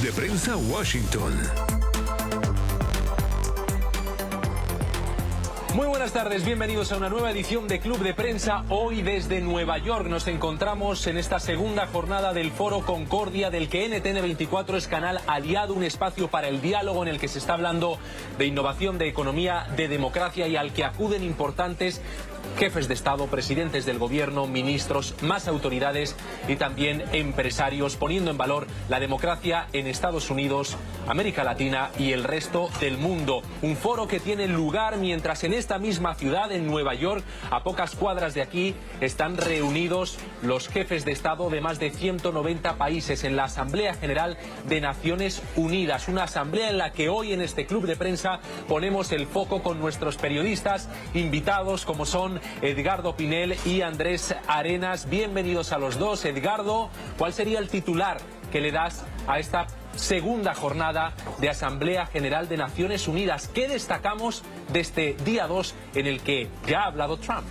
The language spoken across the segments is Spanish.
de Prensa Washington. Muy buenas tardes, bienvenidos a una nueva edición de Club de Prensa. Hoy desde Nueva York nos encontramos en esta segunda jornada del Foro Concordia, del que NTN24 es canal aliado, un espacio para el diálogo en el que se está hablando de innovación, de economía, de democracia y al que acuden importantes jefes de Estado, presidentes del gobierno, ministros, más autoridades y también empresarios, poniendo en valor la democracia en Estados Unidos, América Latina y el resto del mundo. Un foro que tiene lugar mientras en esta misma ciudad, en Nueva York, a pocas cuadras de aquí, están reunidos los jefes de Estado de más de 190 países en la Asamblea General de Naciones Unidas. Una asamblea en la que hoy en este Club de Prensa ponemos el foco con nuestros periodistas invitados, como son Edgardo Pinell y Andrés Arenas. Bienvenidos a los dos. Edgardo, ¿cuál sería el titular que le das a esta segunda jornada de Asamblea General de Naciones Unidas? ¿Qué destacamos de este día 2 en el que ya ha hablado Trump?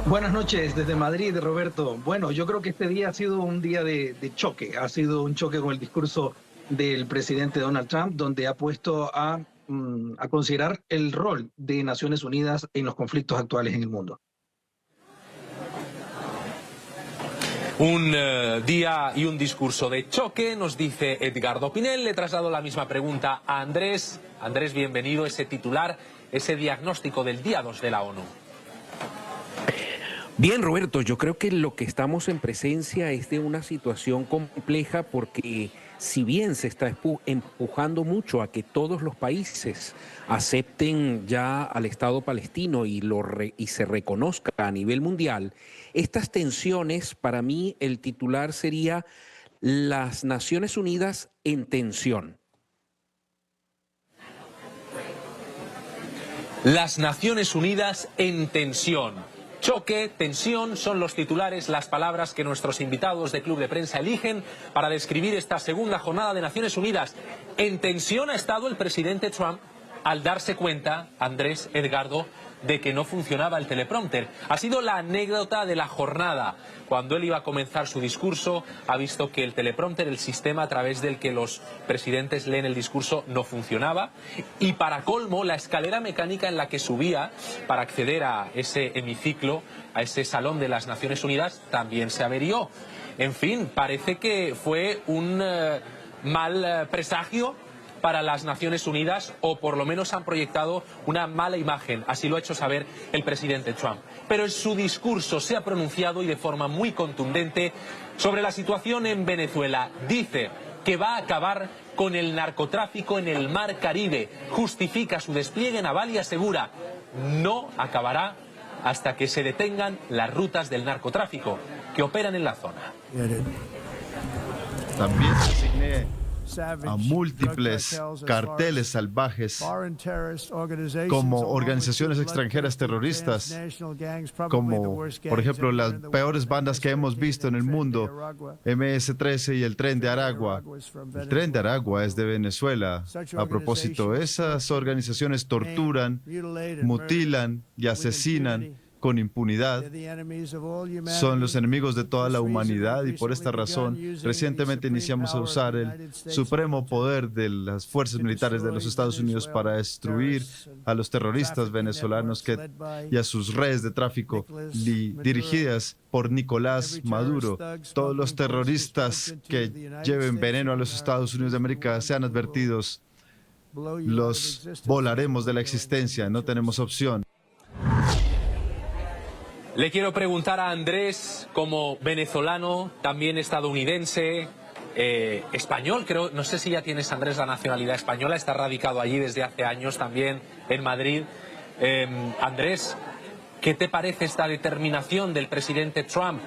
Buenas noches desde Madrid, Roberto. Bueno, yo creo que este día ha sido un día de choque. Ha sido un choque con el discurso del presidente Donald Trump, donde ha puesto a considerar el rol de Naciones Unidas en los conflictos actuales en el mundo. Un día y un discurso de choque, nos dice Edgardo Pinell. Le traslado la misma pregunta a Andrés. Andrés, bienvenido. Ese titular, ese diagnóstico del día 2 de la ONU. Bien, Roberto, yo creo que lo que estamos en presencia es de una situación compleja porque si bien se está empujando mucho a que todos los países acepten ya al Estado palestino y se reconozca a nivel mundial, estas tensiones, para mí el titular sería las Naciones Unidas en tensión. Las Naciones Unidas en tensión. Choque, tensión, son los titulares, las palabras que nuestros invitados de Club de Prensa eligen para describir esta segunda jornada de Naciones Unidas. En tensión ha estado el presidente Trump al darse cuenta, Andrés, Edgardo, de que no funcionaba el teleprompter. Ha sido la anécdota de la jornada. Cuando él iba a comenzar su discurso, ha visto que el teleprompter, el sistema a través del que los presidentes leen el discurso, no funcionaba. Y para colmo, la escalera mecánica en la que subía para acceder a ese hemiciclo, a ese salón de las Naciones Unidas, también se averió. En fin, parece que fue un mal presagio para las Naciones Unidas, o por lo menos han proyectado una mala imagen, así lo ha hecho saber el presidente Trump. Pero en su discurso se ha pronunciado y de forma muy contundente sobre la situación en Venezuela. Dice que va a acabar con el narcotráfico en el Mar Caribe, justifica su despliegue naval y asegura no acabará hasta que se detengan las rutas del narcotráfico que operan en la zona. También se asigné a múltiples carteles salvajes como organizaciones extranjeras terroristas, como por ejemplo las peores bandas que hemos visto en el mundo, MS-13 y el Tren de Aragua. El Tren de Aragua es de Venezuela. A propósito, esas organizaciones torturan, mutilan y asesinan con impunidad. Son los enemigos de toda la humanidad y por esta razón recientemente iniciamos a usar el supremo poder de las fuerzas militares de los Estados Unidos para destruir a los terroristas venezolanos y a sus redes de tráfico dirigidas por Nicolás Maduro. Todos los terroristas que lleven veneno a los Estados Unidos de América sean advertidos. Los volaremos de la existencia, no tenemos opción. Le quiero preguntar a Andrés, como venezolano, también estadounidense, español, creo, no sé si ya tienes, Andrés, la nacionalidad española, está radicado allí desde hace años también en Madrid. Andrés, ¿qué te parece esta determinación del presidente Trump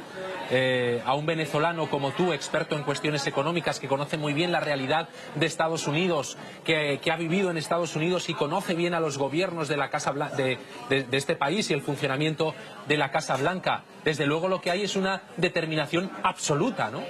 a un venezolano como tú, experto en cuestiones económicas, que conoce muy bien la realidad de Estados Unidos, que ha vivido en Estados Unidos y conoce bien a los gobiernos de la Casa Blanca, de este país y el funcionamiento de la Casa Blanca? Desde luego lo que hay es una determinación absoluta, ¿no?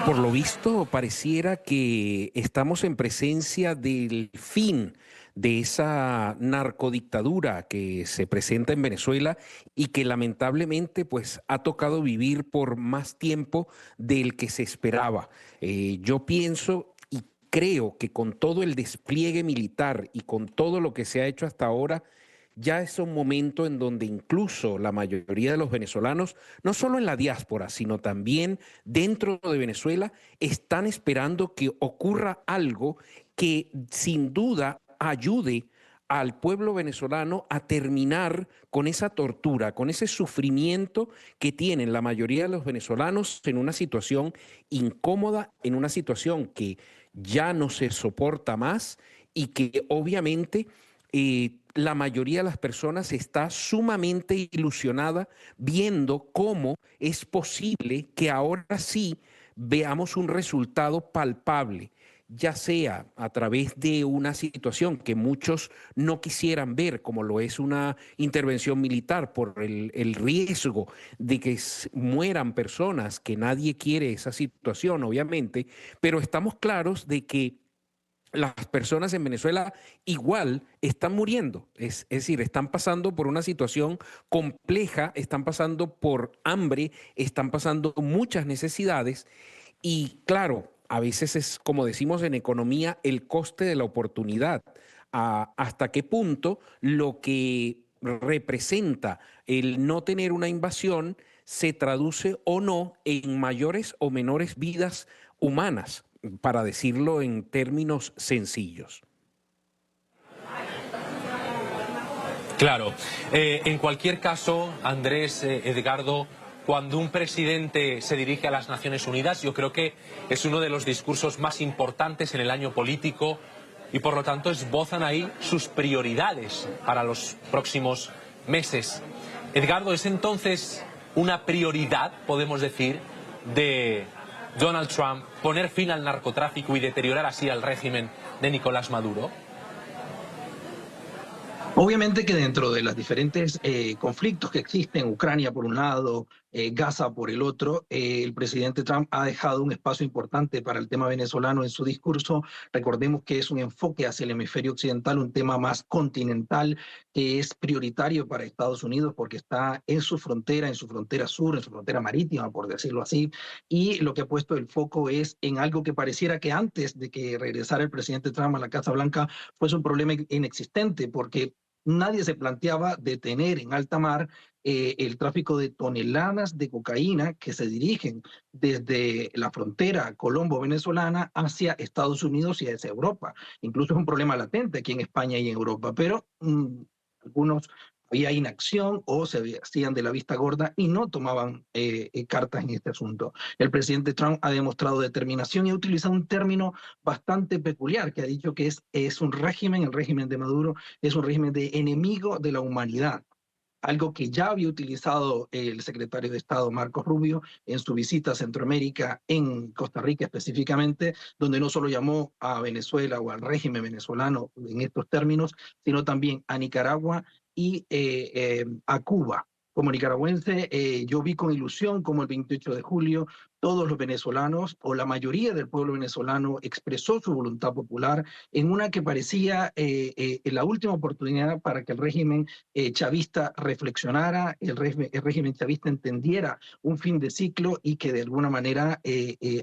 Por lo visto, pareciera que estamos en presencia del fin de esa narcodictadura que se presenta en Venezuela y que lamentablemente pues ha tocado vivir por más tiempo del que se esperaba. Yo pienso y creo que con todo el despliegue militar y con todo lo que se ha hecho hasta ahora, ya es un momento en donde incluso la mayoría de los venezolanos, no solo en la diáspora, sino también dentro de Venezuela, están esperando que ocurra algo que sin duda ayude al pueblo venezolano a terminar con esa tortura, con ese sufrimiento que tienen la mayoría de los venezolanos en una situación incómoda, en una situación que ya no se soporta más y que obviamente la mayoría de las personas está sumamente ilusionada viendo cómo es posible que ahora sí veamos un resultado palpable, ya sea a través de una situación que muchos no quisieran ver, como lo es una intervención militar por el riesgo de que mueran personas, que nadie quiere esa situación, obviamente, pero estamos claros de que las personas en Venezuela igual están muriendo, es decir, están pasando por una situación compleja, están pasando por hambre, están pasando muchas necesidades y claro, a veces es como decimos en economía, el coste de la oportunidad. ¿Hasta qué punto lo que representa el no tener una invasión se traduce o no en mayores o menores vidas humanas, para decirlo en términos sencillos? Claro. En cualquier caso, Andrés, Edgardo, cuando un presidente se dirige a las Naciones Unidas, yo creo que es uno de los discursos más importantes en el año político y por lo tanto esbozan ahí sus prioridades para los próximos meses. Edgardo, ¿es entonces una prioridad, podemos decir, de Donald Trump poner fin al narcotráfico y deteriorar así al régimen de Nicolás Maduro? Obviamente que dentro de los diferentes conflictos que existen, Ucrania por un lado, Gaza por el otro, el presidente Trump ha dejado un espacio importante para el tema venezolano en su discurso. Recordemos que es un enfoque hacia el hemisferio occidental, un tema más continental, que es prioritario para Estados Unidos porque está en su frontera sur, en su frontera marítima, por decirlo así, y lo que ha puesto el foco es en algo que pareciera que antes de que regresara el presidente Trump a la Casa Blanca fuese un problema inexistente, porque nadie se planteaba detener en alta mar el tráfico de toneladas de cocaína que se dirigen desde la frontera colombo-venezolana hacia Estados Unidos y hacia Europa. Incluso es un problema latente aquí en España y en Europa, pero algunos había inacción o se hacían de la vista gorda y no tomaban cartas en este asunto. El presidente Trump ha demostrado determinación y ha utilizado un término bastante peculiar que ha dicho que es un régimen, el régimen de Maduro, es un régimen de enemigo de la humanidad. Algo que ya había utilizado el secretario de Estado Marco Rubio en su visita a Centroamérica, en Costa Rica específicamente, donde no solo llamó a Venezuela o al régimen venezolano en estos términos, sino también a Nicaragua y a Cuba. Como nicaragüense, yo vi con ilusión como el 28 de julio todos los venezolanos o la mayoría del pueblo venezolano expresó su voluntad popular en una que parecía la última oportunidad para que el régimen chavista reflexionara, el régimen chavista entendiera un fin de ciclo y que de alguna manera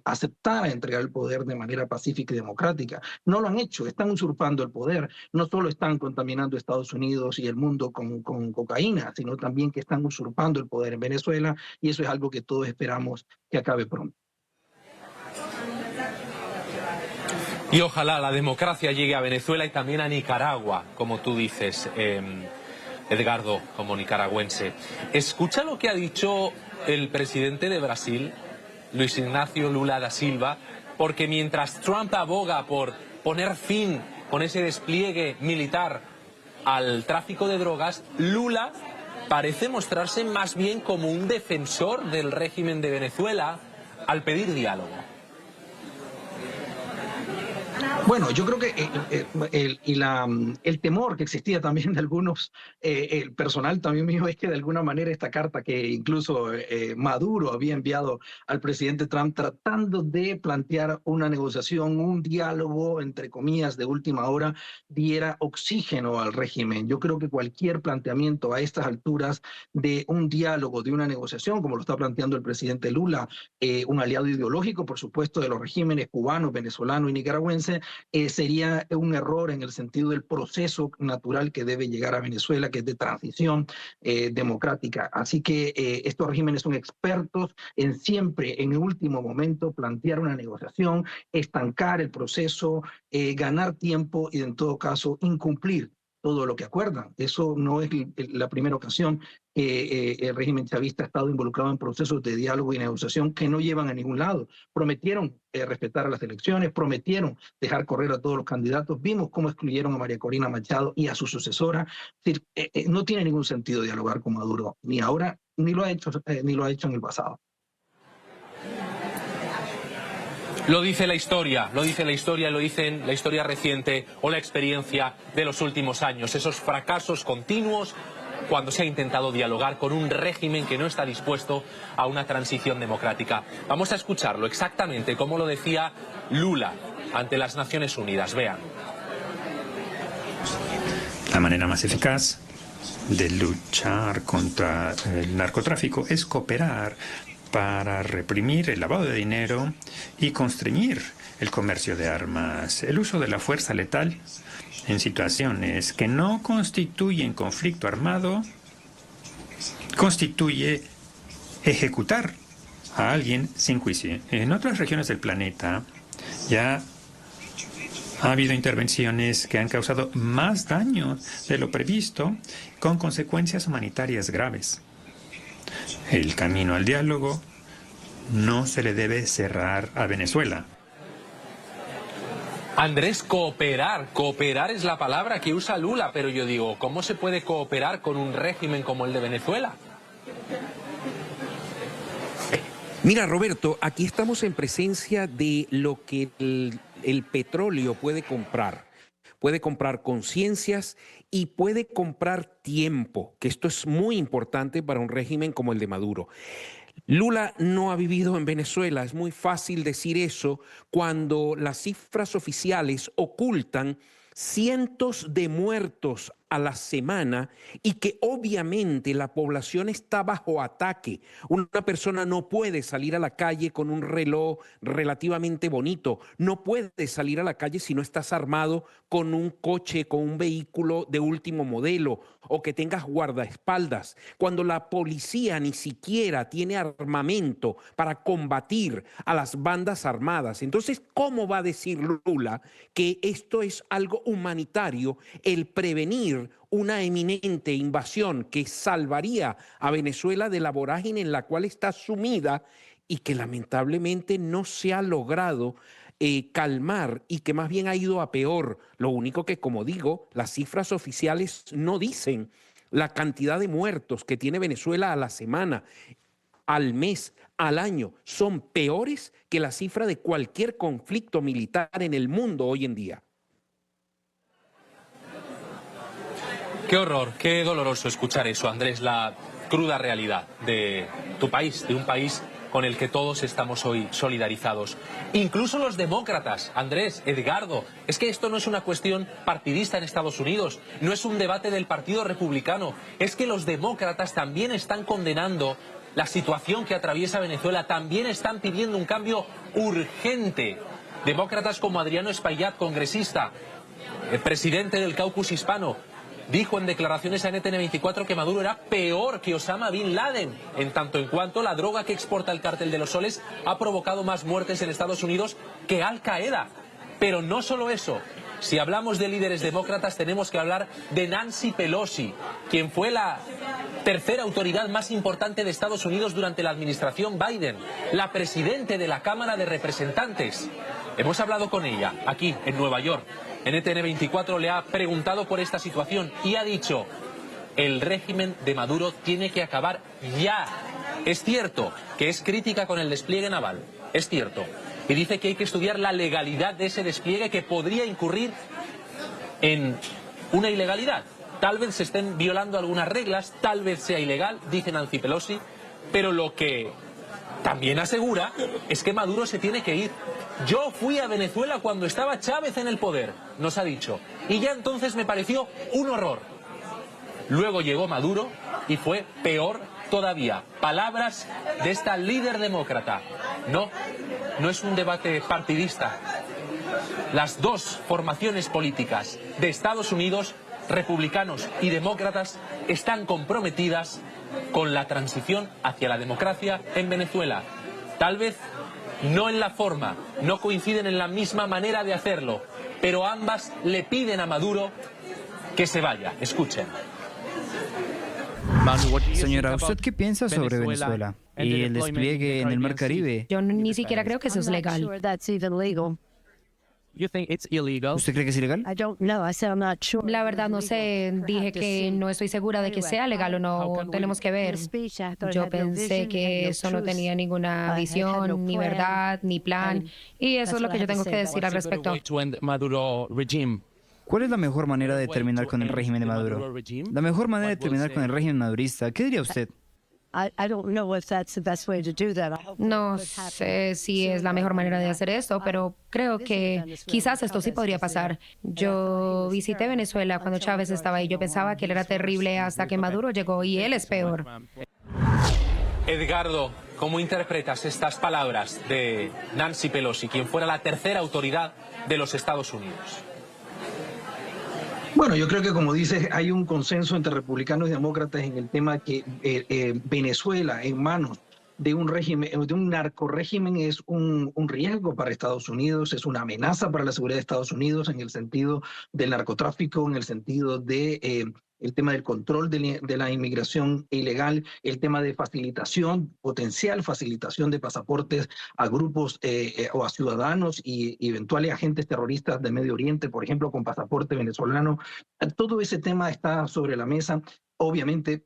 aceptara entregar el poder de manera pacífica y democrática. No lo han hecho, están usurpando el poder, no solo están contaminando Estados Unidos y el mundo con cocaína, sino también que están usurpando el poder en Venezuela y eso es algo que todos esperamos que acabe pronto. Y ojalá la democracia llegue a Venezuela y también a Nicaragua, como tú dices, Edgardo, como nicaragüense. Escucha lo que ha dicho el presidente de Brasil, Luis Ignacio Lula da Silva, porque mientras Trump aboga por poner fin con ese despliegue militar al tráfico de drogas, Lula parece mostrarse más bien como un defensor del régimen de Venezuela al pedir diálogo. Bueno, yo creo que el temor que existía también de algunos, el personal también mío, es que de alguna manera esta carta que incluso Maduro había enviado al presidente Trump tratando de plantear una negociación, un diálogo, entre comillas, de última hora, diera oxígeno al régimen. Yo creo que cualquier planteamiento a estas alturas de un diálogo, de una negociación, como lo está planteando el presidente Lula, un aliado ideológico, por supuesto, de los regímenes cubano, venezolano y nicaragüense, sería un error en el sentido del proceso natural que debe llegar a Venezuela, que es de transición democrática. Así que estos regímenes son expertos en siempre, en el último momento, plantear una negociación, estancar el proceso, ganar tiempo y, en todo caso, incumplir todo lo que acuerdan. Eso no es la primera ocasión que el régimen chavista ha estado involucrado en procesos de diálogo y negociación que no llevan a ningún lado. Prometieron respetar a las elecciones, prometieron dejar correr a todos los candidatos. Vimos cómo excluyeron a María Corina Machado y a su sucesora. Es decir, no tiene ningún sentido dialogar con Maduro, ni ahora, ni lo ha hecho en el pasado. Lo dice la historia, lo dicen la historia reciente o la experiencia de los últimos años, esos fracasos continuos cuando se ha intentado dialogar con un régimen que no está dispuesto a una transición democrática. Vamos a escucharlo exactamente como lo decía Lula ante las Naciones Unidas. Vean. La manera más eficaz de luchar contra el narcotráfico es cooperar para reprimir el lavado de dinero y constreñir el comercio de armas. El uso de la fuerza letal en situaciones que no constituyen conflicto armado constituye ejecutar a alguien sin juicio. En otras regiones del planeta ya ha habido intervenciones que han causado más daño de lo previsto, con consecuencias humanitarias graves. El camino al diálogo no se le debe cerrar a Venezuela. Andrés, cooperar es la palabra que usa Lula, pero yo digo, ¿cómo se puede cooperar con un régimen como el de Venezuela? Mira, Roberto, aquí estamos en presencia de lo que el petróleo puede comprar. Puede comprar conciencias y puede comprar tiempo, que esto es muy importante para un régimen como el de Maduro. Lula no ha vivido en Venezuela, es muy fácil decir eso cuando las cifras oficiales ocultan cientos de muertos a la semana y que obviamente la población está bajo ataque. Una persona no puede salir a la calle con un reloj relativamente bonito, no puede salir a la calle si no estás armado con un coche, con un vehículo de último modelo o que tengas guardaespaldas. Cuando la policía ni siquiera tiene armamento para combatir a las bandas armadas. Entonces, ¿cómo va a decir Lula que esto es algo humanitario, el prevenir una eminente invasión que salvaría a Venezuela de la vorágine en la cual está sumida y que lamentablemente no se ha logrado calmar y que más bien ha ido a peor? Lo único que, como digo, las cifras oficiales no dicen la cantidad de muertos que tiene Venezuela a la semana, al mes, al año. Son peores que la cifra de cualquier conflicto militar en el mundo hoy en día. Qué horror, qué doloroso escuchar eso, Andrés, la cruda realidad de tu país, de un país con el que todos estamos hoy solidarizados. Incluso los demócratas, Andrés, Edgardo, es que esto no es una cuestión partidista en Estados Unidos, no es un debate del Partido Republicano, es que los demócratas también están condenando la situación que atraviesa Venezuela, también están pidiendo un cambio urgente. Demócratas como Adriano Espaillat, congresista, el presidente del Caucus Hispano, dijo en declaraciones a NTN24 que Maduro era peor que Osama Bin Laden, en tanto en cuanto la droga que exporta el cártel de los soles ha provocado más muertes en Estados Unidos que Al Qaeda. Pero no solo eso, si hablamos de líderes demócratas tenemos que hablar de Nancy Pelosi, quien fue la tercera autoridad más importante de Estados Unidos durante la administración Biden, la presidente de la Cámara de Representantes. Hemos hablado con ella aquí en Nueva York. NTN24 le ha preguntado por esta situación y ha dicho: el régimen de Maduro tiene que acabar ya. Es cierto que es crítica con el despliegue naval, es cierto. Y dice que hay que estudiar la legalidad de ese despliegue que podría incurrir en una ilegalidad. Tal vez se estén violando algunas reglas, tal vez sea ilegal, dice Nancy Pelosi, pero lo que también asegura es que Maduro se tiene que ir. Yo fui a Venezuela cuando estaba Chávez en el poder, nos ha dicho, y ya entonces me pareció un horror. Luego llegó Maduro y fue peor todavía. Palabras de esta líder demócrata. No es un debate partidista. Las dos formaciones políticas de Estados Unidos, republicanos y demócratas, están comprometidas con la transición hacia la democracia en Venezuela. Tal vez no en la forma, no coinciden en la misma manera de hacerlo, pero ambas le piden a Maduro que se vaya. Escuchen. Señora, ¿usted qué piensa sobre Venezuela y el despliegue en el Mar Caribe? Yo ni siquiera creo que eso es legal. ¿Usted cree que es ilegal? La verdad no sé, dije que no estoy segura de que sea legal o no, tenemos que ver. Yo pensé que eso no tenía ninguna visión, ni verdad, ni plan, y eso es lo que yo tengo que decir al respecto. ¿Cuál es la mejor manera de terminar con el régimen de Maduro? La mejor manera de terminar con el régimen madurista, ¿qué diría usted? No sé si es la mejor manera de hacer esto, pero creo que quizás esto sí podría pasar. Yo visité Venezuela cuando Chávez estaba ahí. Yo pensaba que él era terrible hasta que Maduro llegó y él es peor. Edgardo, ¿cómo interpretas estas palabras de Nancy Pelosi, quien fuera la tercera autoridad de los Estados Unidos? Bueno, yo creo que, como dices, hay un consenso entre republicanos y demócratas en el tema que Venezuela en manos de un régimen, de un narcorrégimen, es un riesgo para Estados Unidos, es una amenaza para la seguridad de Estados Unidos en el sentido del narcotráfico, en el sentido de el tema del control de la inmigración ilegal, el tema de facilitación, potencial facilitación de pasaportes a grupos o a ciudadanos y eventuales agentes terroristas de Medio Oriente, por ejemplo, con pasaporte venezolano. Todo ese tema está sobre la mesa. Obviamente,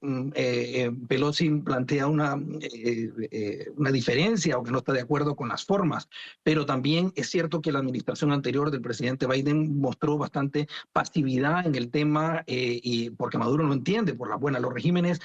Pelosi plantea una diferencia o que no está de acuerdo con las formas, pero también es cierto que la administración anterior del presidente Biden mostró bastante pasividad en el tema y porque Maduro no entiende por las buenas. Los regímenes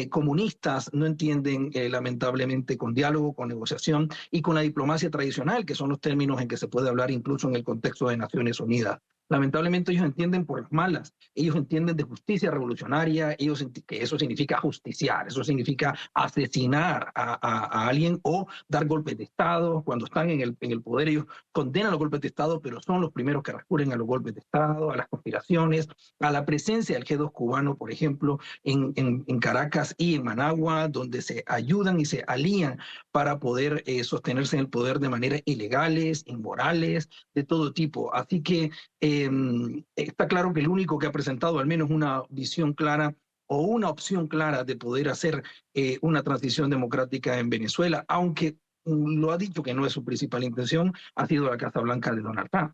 comunistas no entienden lamentablemente con diálogo, con negociación y con la diplomacia tradicional, que son los términos en que se puede hablar incluso en el contexto de Naciones Unidas. Lamentablemente ellos entienden por las malas, ellos entienden de justicia revolucionaria, que eso significa justiciar, eso significa asesinar a alguien o dar golpes de Estado. Cuando están en el poder ellos condenan los golpes de Estado, pero son los primeros que recurren a los golpes de Estado, a las conspiraciones, a la presencia del G2 cubano, por ejemplo, en Caracas y en Managua, donde se ayudan y se alían para poder sostenerse en el poder de manera ilegales, inmorales, de todo tipo. Así que está claro que el único que ha presentado al menos una visión clara o una opción clara de poder hacer una transición democrática en Venezuela, aunque lo ha dicho que no es su principal intención, ha sido la Casa Blanca de Donald Trump.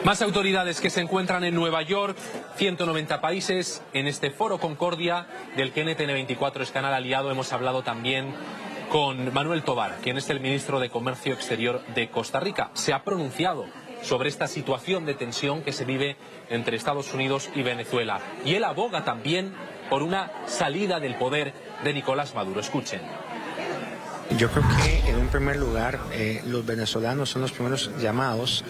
Más autoridades que se encuentran en Nueva York, 190 países en este Foro Concordia del que NTN24 es canal aliado. Hemos hablado también con Manuel Tobar, quien es el ministro de Comercio Exterior de Costa Rica. Se ha pronunciado sobre esta situación de tensión que se vive entre Estados Unidos y Venezuela. Y él aboga también por una salida del poder de Nicolás Maduro. Escuchen. Yo creo que en un primer lugar los venezolanos son los primeros llamados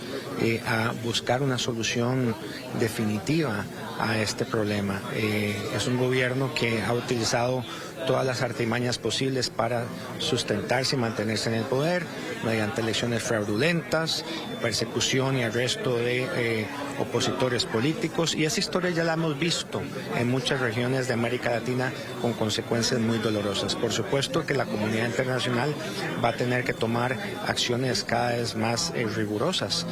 a buscar una solución definitiva a este problema. Es un gobierno que ha utilizado todas las artimañas posibles para sustentarse y mantenerse en el poder, mediante elecciones fraudulentas, persecución y arresto de opositores políticos, y esa historia ya la hemos visto en muchas regiones de América Latina con consecuencias muy dolorosas. Por supuesto que la comunidad internacional va a tener que tomar acciones cada vez más rigurosas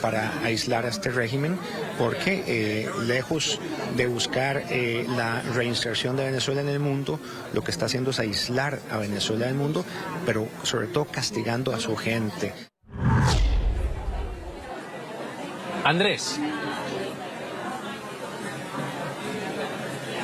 para aislar a este régimen, porque lejos de buscar la reinserción de Venezuela en el mundo, lo que está haciendo es aislar a Venezuela del mundo, pero sobre todo castigando a su gente. Andrés,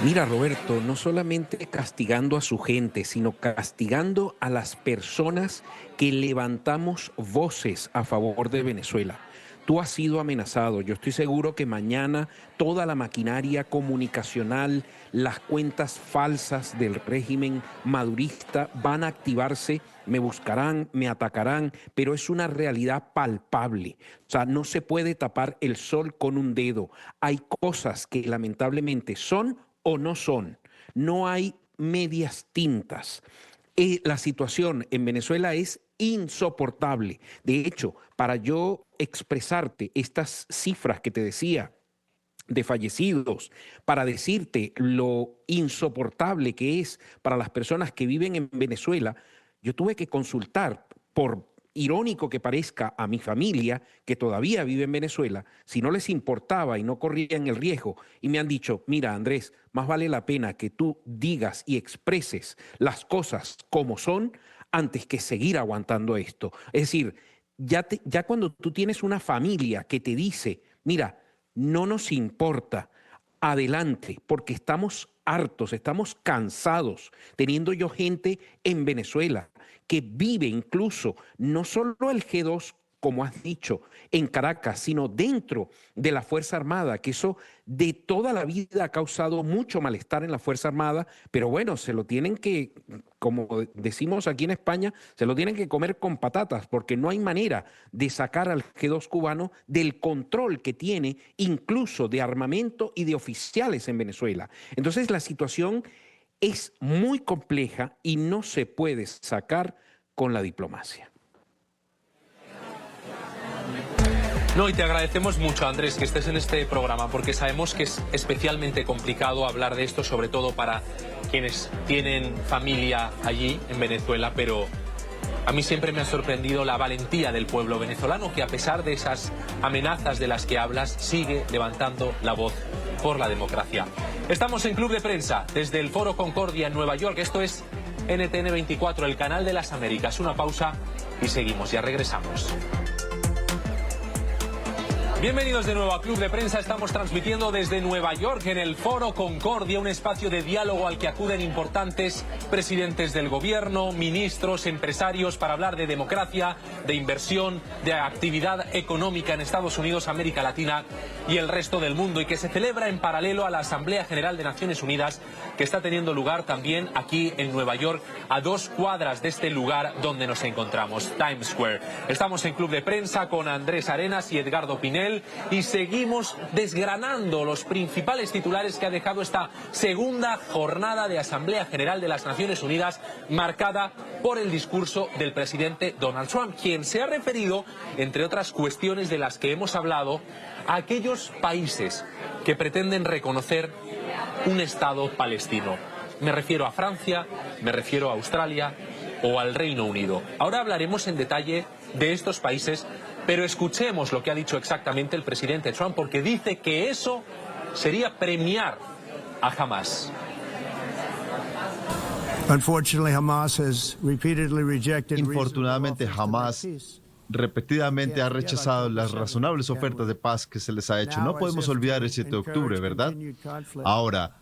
Mira, Roberto, no solamente castigando a su gente, sino castigando a las personas que levantamos voces a favor de Venezuela. Tú has sido amenazado. Yo estoy seguro que mañana toda la maquinaria comunicacional, las cuentas falsas del régimen madurista van a activarse, me buscarán, me atacarán, pero es una realidad palpable. O sea, no se puede tapar el sol con un dedo. Hay cosas que lamentablemente son o no son. No hay medias tintas. La situación en Venezuela es insoportable. De hecho, para yo expresarte estas cifras que te decía de fallecidos, para decirte lo insoportable que es para las personas que viven en Venezuela, yo tuve que consultar, por irónico que parezca, a mi familia, que todavía vive en Venezuela, si no les importaba y no corrían el riesgo, y me han dicho, mira, Andrés, más vale la pena que tú digas y expreses las cosas como son antes que seguir aguantando esto. Es decir, ya cuando tú tienes una familia que te dice, mira, no nos importa, adelante, porque estamos hartos, estamos cansados, teniendo yo gente en Venezuela que vive incluso no solo el G2, como has dicho, en Caracas, sino dentro de la Fuerza Armada, que eso de toda la vida ha causado mucho malestar en la Fuerza Armada, pero bueno, se lo tienen que, como decimos aquí en España, se lo tienen que comer con patatas, porque no hay manera de sacar al G2 cubano del control que tiene, incluso de armamento y de oficiales en Venezuela. Entonces la situación es muy compleja y no se puede sacar con la diplomacia. No, y te agradecemos mucho, Andrés, que estés en este programa, porque sabemos que es especialmente complicado hablar de esto, sobre todo para quienes tienen familia allí en Venezuela, pero a mí siempre me ha sorprendido la valentía del pueblo venezolano, que a pesar de esas amenazas de las que hablas, sigue levantando la voz por la democracia. Estamos en Club de Prensa, desde el Foro Concordia en Nueva York. Esto es NTN 24, el canal de las Américas. Una pausa y seguimos, ya regresamos. Bienvenidos de nuevo a Club de Prensa. Estamos transmitiendo desde Nueva York en el Foro Concordia, un espacio de diálogo al que acuden importantes presidentes del gobierno, ministros, empresarios, para hablar de democracia, de inversión, de actividad económica en Estados Unidos, América Latina y el resto del mundo, y que se celebra en paralelo a la Asamblea General de Naciones Unidas, que está teniendo lugar también aquí en Nueva York, a 2 cuadras de este lugar donde nos encontramos, Times Square. Estamos en Club de Prensa con Andrés Arenas y Edgardo Pinel, y seguimos desgranando los principales titulares que ha dejado esta segunda jornada de Asamblea General de las Naciones Unidas, marcada por el discurso del presidente Donald Trump, quien se ha referido, entre otras cuestiones de las que hemos hablado, a aquellos países que pretenden reconocer un Estado palestino. Me refiero a Francia, me refiero a Australia o al Reino Unido. Ahora hablaremos en detalle de estos países, pero escuchemos lo que ha dicho exactamente el presidente Trump, porque dice que eso sería premiar a Hamas. Infortunadamente, Hamas repetidamente ha rechazado las razonables ofertas de paz que se les ha hecho. No podemos olvidar el 7 de octubre, ¿verdad? Ahora,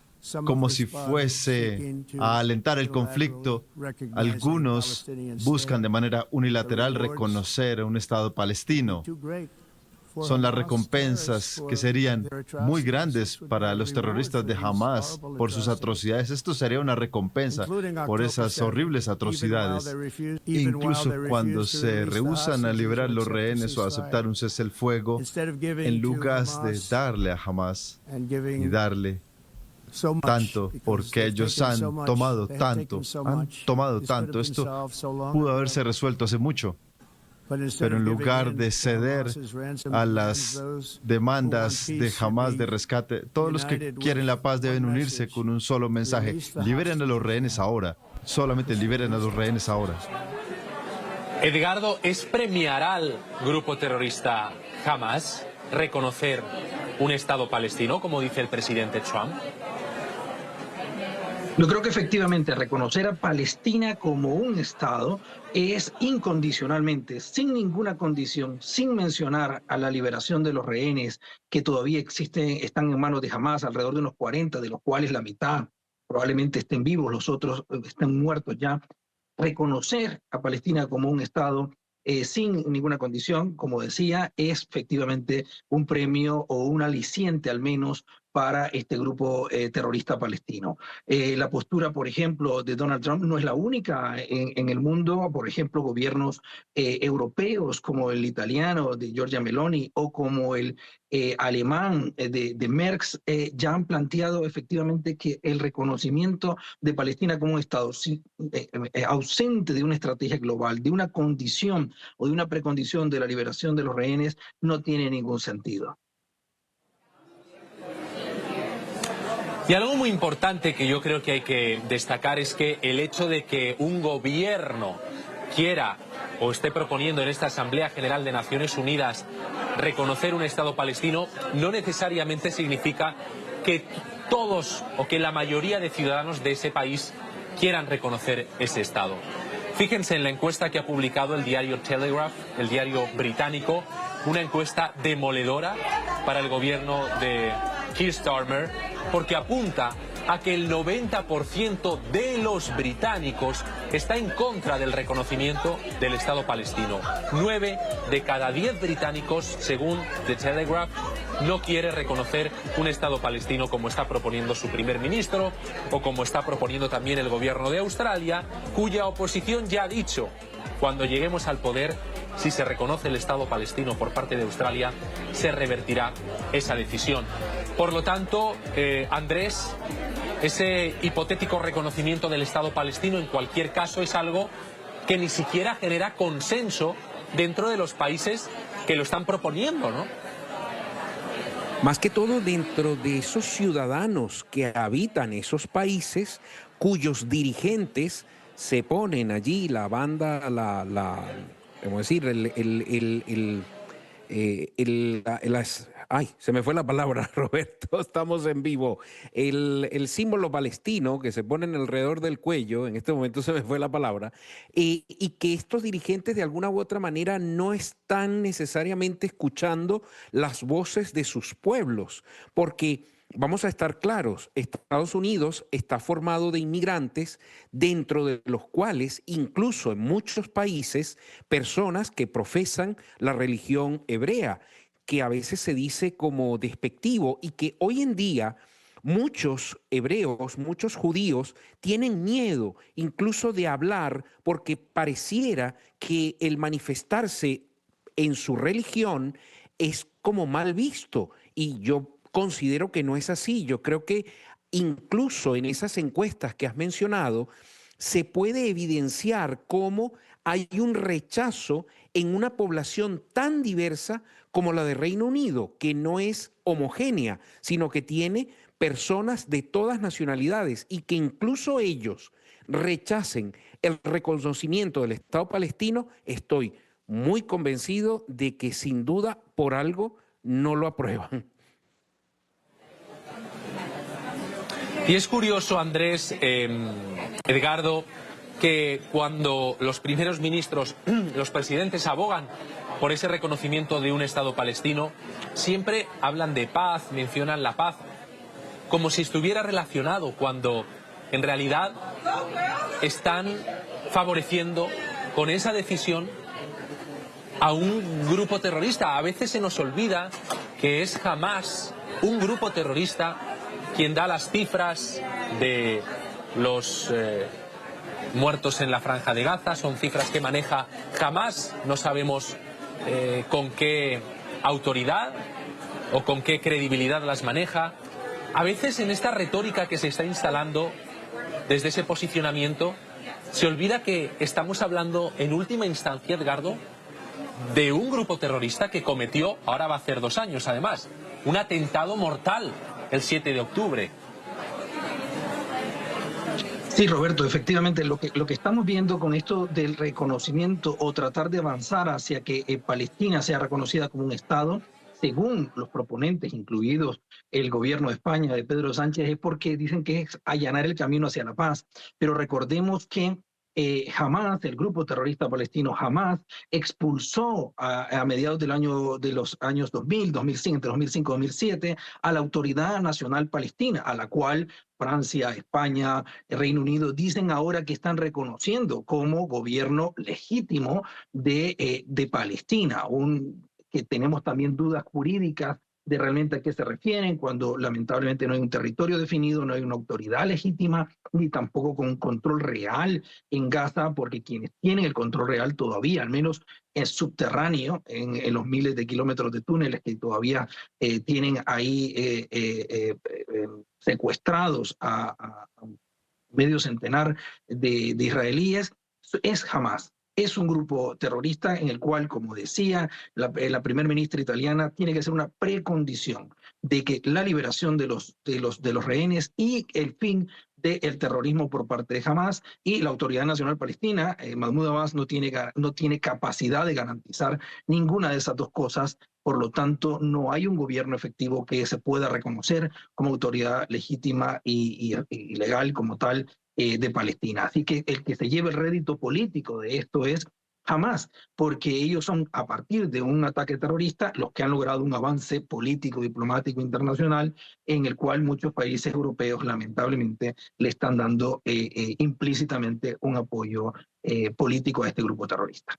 como si fuese a alentar el conflicto, algunos buscan de manera unilateral reconocer un Estado palestino. Son las recompensas que serían muy grandes para los terroristas de Hamas por sus atrocidades. Esto sería una recompensa por esas horribles atrocidades. Incluso cuando se rehúsan a liberar los rehenes o a aceptar un cese el fuego, en lugar de darle a Hamas y darle tanto, porque ellos han tomado tanto. Esto pudo haberse resuelto hace mucho. Pero en lugar de ceder a las demandas de Hamas de rescate, todos los que quieren la paz deben unirse con un solo mensaje: liberen a los rehenes ahora. Solamente liberen a los rehenes ahora. Edgardo, ¿es premiar al grupo terrorista Hamas reconocer un Estado palestino, como dice el presidente Trump? Yo creo que efectivamente reconocer a Palestina como un Estado es incondicionalmente, sin ninguna condición, sin mencionar a la liberación de los rehenes que todavía existen, están en manos de Hamas, alrededor de unos 40, de los cuales la mitad probablemente estén vivos, los otros estén muertos ya. Reconocer a Palestina como un Estado sin ninguna condición, como decía, es efectivamente un premio o un aliciente al menos para este grupo terrorista palestino. La postura, por ejemplo, de Donald Trump no es la única en el mundo. Por ejemplo, gobiernos europeos como el italiano de Giorgia Meloni o como el alemán de Merz ya han planteado efectivamente que el reconocimiento de Palestina como un Estado ausente de una estrategia global, de una condición o de una precondición de la liberación de los rehenes, no tiene ningún sentido. Y algo muy importante que yo creo que hay que destacar es que el hecho de que un gobierno quiera o esté proponiendo en esta Asamblea General de Naciones Unidas reconocer un Estado palestino no necesariamente significa que todos o que la mayoría de ciudadanos de ese país quieran reconocer ese Estado. Fíjense en la encuesta que ha publicado el diario Telegraph, el diario británico, una encuesta demoledora para el gobierno de Keir Starmer, porque apunta a que el 90% de los británicos está en contra del reconocimiento del Estado palestino. 9 de cada 10 británicos, según The Telegraph, no quiere reconocer un Estado palestino como está proponiendo su primer ministro o como está proponiendo también el gobierno de Australia, cuya oposición ya ha dicho: cuando lleguemos al poder, si se reconoce el Estado palestino por parte de Australia, se revertirá esa decisión. Por lo tanto, Andrés, ese hipotético reconocimiento del Estado palestino en cualquier caso es algo que ni siquiera genera consenso dentro de los países que lo están proponiendo, ¿no? Más que todo dentro de esos ciudadanos que habitan esos países, cuyos dirigentes se ponen allí, la banda, ¿cómo decir? Ay, se me fue la palabra, Roberto, estamos en vivo. El símbolo palestino que se ponen alrededor del cuello, en este momento se me fue la palabra, y que estos dirigentes de alguna u otra manera no están necesariamente escuchando las voces de sus pueblos, porque vamos a estar claros, Estados Unidos está formado de inmigrantes, dentro de los cuales, incluso en muchos países, personas que profesan la religión hebrea, que a veces se dice como despectivo y que hoy en día muchos hebreos, muchos judíos tienen miedo incluso de hablar porque pareciera que el manifestarse en su religión es como mal visto, y yo considero que no es así. Yo creo que incluso en esas encuestas que has mencionado se puede evidenciar cómo hay un rechazo en una población tan diversa como la de Reino Unido, que no es homogénea, sino que tiene personas de todas nacionalidades, y que incluso ellos rechacen el reconocimiento del Estado palestino. Estoy muy convencido de que sin duda por algo no lo aprueban. Y es curioso, Andrés, Edgardo, que cuando los primeros ministros, los presidentes abogan por ese reconocimiento de un Estado palestino, siempre hablan de paz, mencionan la paz, como si estuviera relacionado, cuando en realidad están favoreciendo con esa decisión a un grupo terrorista. A veces se nos olvida que es Hamas, un grupo terrorista, quien da las cifras de los muertos en la Franja de Gaza. Son cifras que maneja Hamas, no sabemos con qué autoridad o con qué credibilidad las maneja. A veces en esta retórica que se está instalando desde ese posicionamiento se olvida que estamos hablando en última instancia, Edgardo, de un grupo terrorista que cometió, ahora va a hacer 2 años además, un atentado mortal el 7 de octubre. Sí, Roberto, efectivamente lo que estamos viendo con esto del reconocimiento o tratar de avanzar hacia que Palestina sea reconocida como un Estado según los proponentes, incluidos el gobierno de España de Pedro Sánchez, es porque dicen que es allanar el camino hacia la paz. Pero recordemos que Hamas, el grupo terrorista palestino Hamas, expulsó a mediados de los años 2000, 2005, entre 2005 y 2007, a la Autoridad Nacional Palestina, a la cual Francia, España, el Reino Unido dicen ahora que están reconociendo como gobierno legítimo de Palestina, que tenemos también dudas jurídicas de realmente a qué se refieren, cuando lamentablemente no hay un territorio definido, no hay una autoridad legítima, ni tampoco con un control real en Gaza, porque quienes tienen el control real todavía, al menos es subterráneo, en los miles de kilómetros de túneles que todavía tienen ahí secuestrados a medio centenar de israelíes, es Hamas. Es un grupo terrorista en el cual, como decía la primera ministra italiana, tiene que ser una precondición de que la liberación de los rehenes y el fin del terrorismo por parte de Hamas, y la Autoridad Nacional Palestina, Mahmoud Abbas, no tiene capacidad de garantizar ninguna de esas dos cosas. Por lo tanto, no hay un gobierno efectivo que se pueda reconocer como autoridad legítima y legal como tal de Palestina. Así que el que se lleva el rédito político de esto es Hamas, porque ellos son, a partir de un ataque terrorista, los que han logrado un avance político, diplomático, internacional, en el cual muchos países europeos lamentablemente le están dando implícitamente un apoyo político a este grupo terrorista.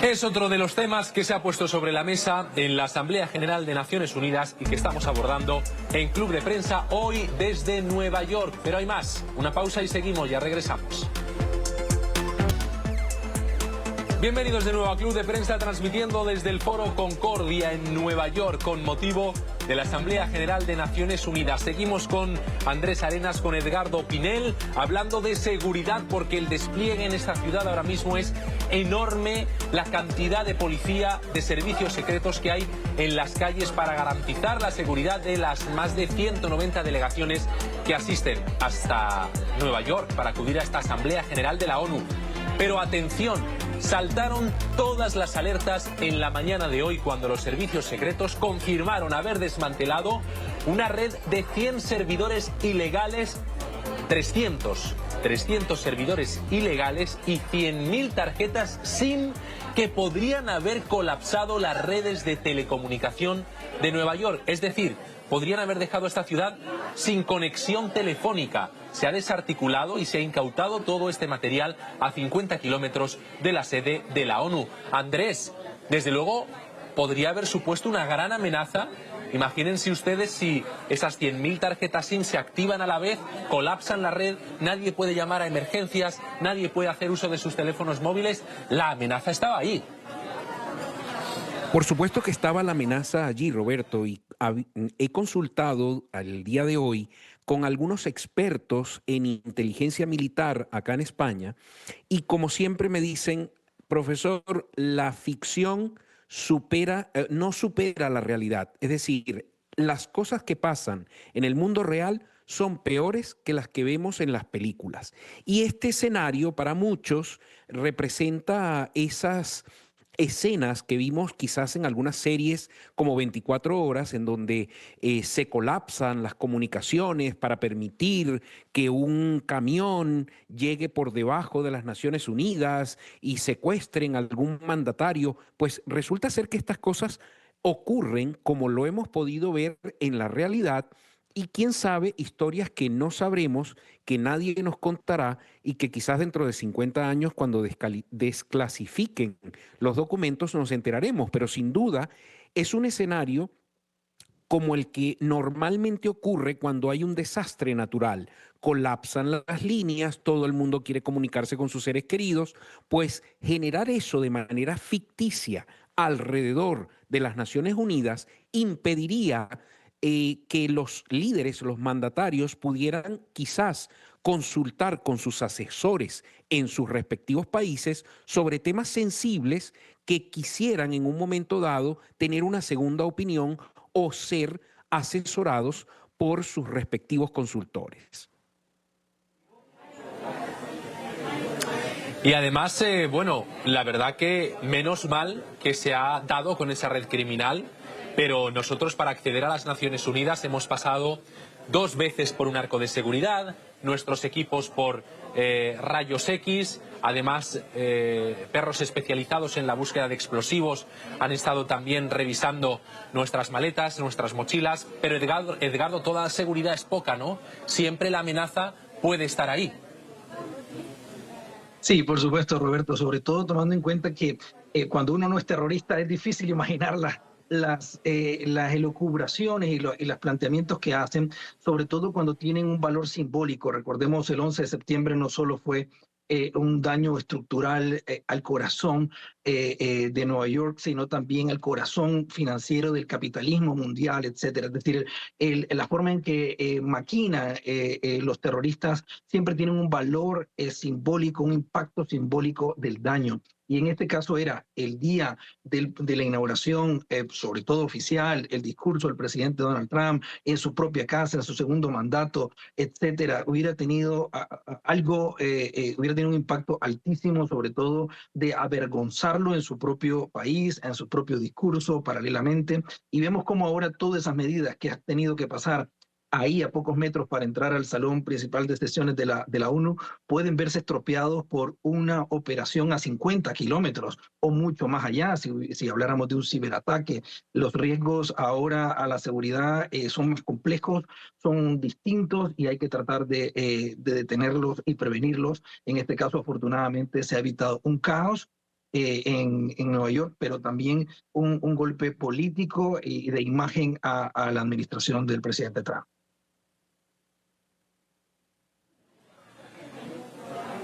Es otro de los temas que se ha puesto sobre la mesa en la Asamblea General de Naciones Unidas y que estamos abordando en Club de Prensa hoy desde Nueva York. Pero hay más. Una pausa y seguimos, ya regresamos. Bienvenidos de nuevo a Club de Prensa, transmitiendo desde el Foro Concordia en Nueva York con motivo de la Asamblea General de Naciones Unidas. Seguimos con Andrés Arenas, con Edgardo Pinel, hablando de seguridad, porque el despliegue en esta ciudad ahora mismo es enorme, la cantidad de policía, de servicios secretos que hay en las calles para garantizar la seguridad de las más de 190 delegaciones que asisten hasta Nueva York para acudir a esta Asamblea General de la ONU. Pero atención, saltaron todas las alertas en la mañana de hoy cuando los servicios secretos confirmaron haber desmantelado una red de 100 servidores ilegales, 300 servidores ilegales y 100.000 tarjetas SIM que podrían haber colapsado las redes de telecomunicación de Nueva York. Es decir, podrían haber dejado esta ciudad sin conexión telefónica. Se ha desarticulado y se ha incautado todo este material a 50 kilómetros de la sede de la ONU. Andrés, desde luego, podría haber supuesto una gran amenaza. Imagínense ustedes si esas 100.000 tarjetas SIM se activan a la vez, colapsan la red, nadie puede llamar a emergencias, nadie puede hacer uso de sus teléfonos móviles. La amenaza estaba ahí. Por supuesto que estaba la amenaza allí, Roberto, y he consultado al día de hoy con algunos expertos en inteligencia militar acá en España, y como siempre me dicen, profesor, la ficción no supera la realidad. Es decir, las cosas que pasan en el mundo real son peores que las que vemos en las películas. Y este escenario para muchos representa esas escenas que vimos quizás en algunas series como 24 horas, en donde se colapsan las comunicaciones para permitir que un camión llegue por debajo de las Naciones Unidas y secuestren a algún mandatario. Pues resulta ser que estas cosas ocurren como lo hemos podido ver en la realidad, y quién sabe, historias que no sabremos, que nadie nos contará y que quizás dentro de 50 años, cuando desclasifiquen los documentos, nos enteraremos. Pero sin duda es un escenario como el que normalmente ocurre cuando hay un desastre natural. Colapsan las líneas, todo el mundo quiere comunicarse con sus seres queridos, pues generar eso de manera ficticia alrededor de las Naciones Unidas impediría que los líderes, los mandatarios, pudieran quizás consultar con sus asesores en sus respectivos países sobre temas sensibles que quisieran en un momento dado tener una segunda opinión o ser asesorados por sus respectivos consultores. Y además, bueno, la verdad que menos mal que se ha dado con esa red criminal, pero nosotros para acceder a las Naciones Unidas hemos pasado 2 veces por un arco de seguridad, nuestros equipos por rayos X, además perros especializados en la búsqueda de explosivos han estado también revisando nuestras maletas, nuestras mochilas, pero Edgardo, toda seguridad es poca, ¿no? Siempre la amenaza puede estar ahí. Sí, por supuesto, Roberto, sobre todo tomando en cuenta que cuando uno no es terrorista es difícil imaginar las elucubraciones y los planteamientos que hacen, sobre todo cuando tienen un valor simbólico. Recordemos, el 11 de septiembre no solo fue un daño estructural al corazón de Nueva York, sino también al corazón financiero del capitalismo mundial, etcétera. Es decir, la forma en que maquinan los terroristas siempre tienen un valor simbólico, un impacto simbólico del daño. Y en este caso era el día de la inauguración, sobre todo oficial, el discurso del presidente Donald Trump en su propia casa, en su segundo mandato, etcétera. Hubiera tenido hubiera tenido un impacto altísimo, sobre todo de avergonzarlo en su propio país, en su propio discurso, paralelamente. Y vemos cómo ahora todas esas medidas que ha tenido que pasar ahí a pocos metros para entrar al salón principal de sesiones de la ONU, pueden verse estropeados por una operación a 50 kilómetros o mucho más allá, si habláramos de un ciberataque. Los riesgos ahora a la seguridad son más complejos, son distintos y hay que tratar de detenerlos y prevenirlos. En este caso, afortunadamente, se ha evitado un caos en Nueva York, pero también un golpe político y de imagen a la administración del presidente Trump.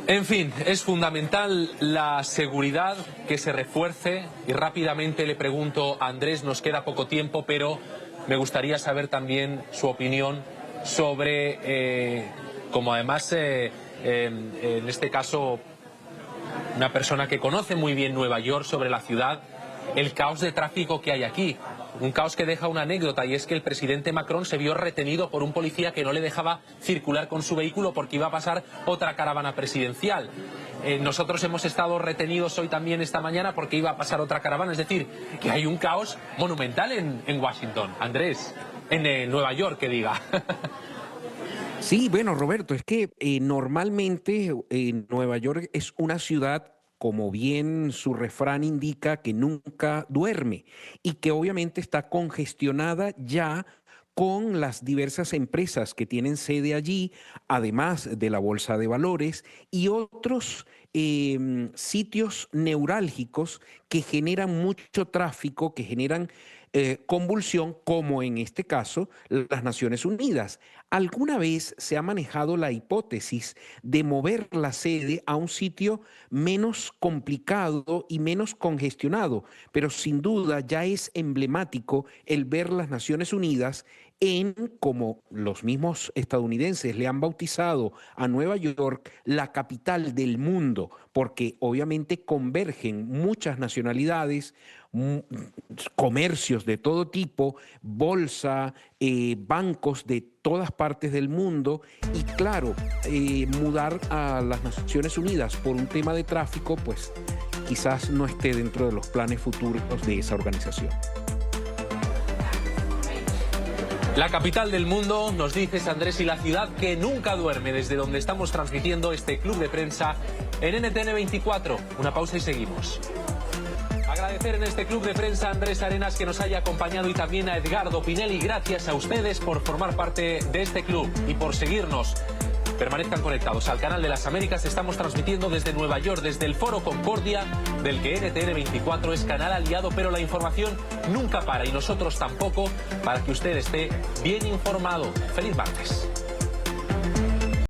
En fin, es fundamental la seguridad, que se refuerce, y rápidamente le pregunto a Andrés, nos queda poco tiempo, pero me gustaría saber también su opinión sobre, como además en este caso una persona que conoce muy bien Nueva York, sobre la ciudad, el caos de tráfico que hay aquí. Un caos que deja una anécdota, y es que el presidente Macron se vio retenido por un policía que no le dejaba circular con su vehículo porque iba a pasar otra caravana presidencial. Nosotros hemos estado retenidos hoy también esta mañana porque iba a pasar otra caravana. Es decir, que hay un caos monumental en Washington. Andrés, en Nueva York, que diga. Sí, bueno, Roberto, es que normalmente Nueva York es una ciudad, como bien su refrán indica, que nunca duerme y que obviamente está congestionada ya con las diversas empresas que tienen sede allí, además de la Bolsa de Valores y otros sitios neurálgicos que generan mucho tráfico, que generan convulsión, como en este caso las Naciones Unidas. ¿Alguna vez se ha manejado la hipótesis de mover la sede a un sitio menos complicado y menos congestionado? Pero sin duda ya es emblemático el ver las Naciones Unidas en, como los mismos estadounidenses le han bautizado a Nueva York, la capital del mundo, porque obviamente convergen muchas nacionalidades, comercios de todo tipo, bolsa, bancos de todas partes del mundo, y claro, mudar a las Naciones Unidas por un tema de tráfico, pues quizás no esté dentro de los planes futuros de esa organización. La capital del mundo, nos dices, Andrés, y la ciudad que nunca duerme, desde donde estamos transmitiendo este club de prensa en NTN 24. Una pausa y seguimos. Agradecer en este club de prensa a Andrés Arenas, que nos haya acompañado, y también a Edgardo Pinelli. Gracias a ustedes por formar parte de este club y por seguirnos. Permanezcan conectados al canal de las Américas. Estamos transmitiendo desde Nueva York, desde el Foro Concordia, del que NTN 24 es canal aliado, pero la información nunca para, y nosotros tampoco, para que usted esté bien informado. ¡Feliz martes!